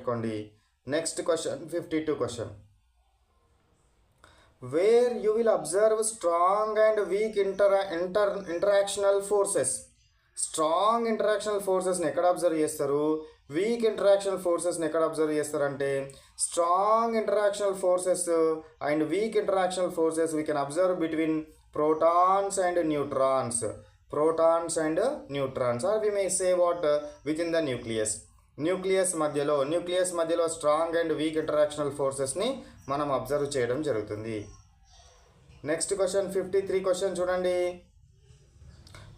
గుర్తుపెట్టుకోండి. Next question 52 question. Where you will observe strong and weak interactional forces. Strong interactional ఫోర్సెస్ని ఎక్కడ observe చేస్తారు, weak interactional ఫోర్సెస్ని ఎక్కడ అబ్జర్వ్ చేస్తారంటే strong interactional forces and weak interactional forces we can observe between protons and neutrons or we may say what within the nucleus మధ్యలో strong and weak interactional ఫోర్సెస్ని మనం observe చేయడం జరుగుతుంది. Next question 53 question చూడండి.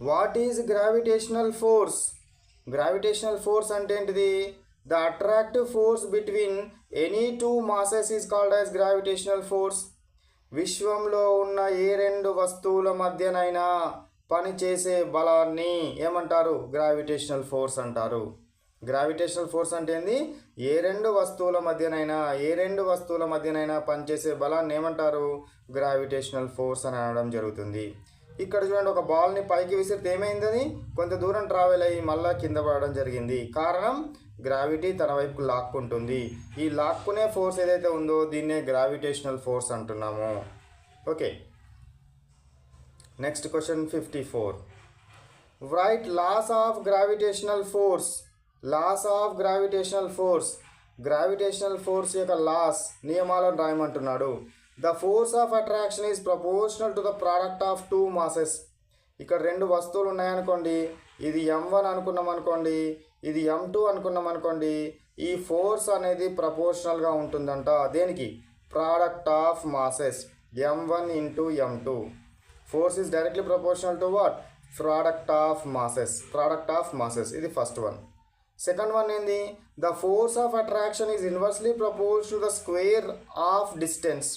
What is gravitational force. Gravitational force అంటే ఏంటిది? The attractive force between any two masses is called as gravitational force. విశ్వంలో ఉన్న ఏ రెండు వస్తువుల మధ్యనైనా పనిచేసే బలాన్ని ఏమంటారు? గ్రావిటేషనల్ ఫోర్స్ అంటారు. గ్రావిటేషనల్ ఫోర్స్ అంటే ఏంది? ఏ రెండు వస్తువుల మధ్యనైనా పనిచేసే బలాన్ని ఏమంటారు? గ్రావిటేషనల్ ఫోర్స్ అని అనడం జరుగుతుంది. ఇక్కడ చూడండి, ఒక బాల్ని పైకి విసిరితే ఏమైంది? అది కొంత దూరం ట్రావెల్ అయ్యి మళ్ళీ కింద పడడం జరిగింది. కారణం గ్రావిటీ తన వైపుకు లాక్కుంటుంది. ఈ లాక్కునే ఫోర్స్ ఏదైతే ఉందో దీన్నే గ్రావిటేషనల్ ఫోర్స్ అంటున్నాము. Okay, next question 54. Write laws of gravitational force. Gravitational force యొక్క లాస్, నియమాలను రాయమంటున్నాడు. The force of attraction is proportional to the product of two masses. ఇక్కడ రెండు వస్తువులు ఉన్నాయనుకోండి, ఇది m1 అనుకున్నాం అనుకోండి, ఇది m2 అనుకున్నాం అనుకోండి, ఈ ఫోర్స్ అనేది ప్రపోర్షనల్గా ఉంటుందంట. దేనికి? Product of masses m1 into m2. Force is directly proportional to what? Product of masses. ఇది ఫస్ట్ వన్. సెకండ్ వన్ ఏంది? The force of attraction is inversely proportional to the square of distance.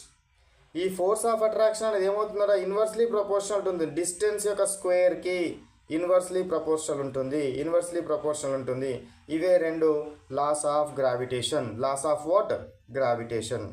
ఈ force of attraction అనేది ఏమవుతుందా? Inversely proportional ఉంటుంది. Distance యొక్క స్క్వేర్కి inversely proportional ఉంటుంది. ఇవే రెండు laws of gravitation. Laws of what? Gravitation.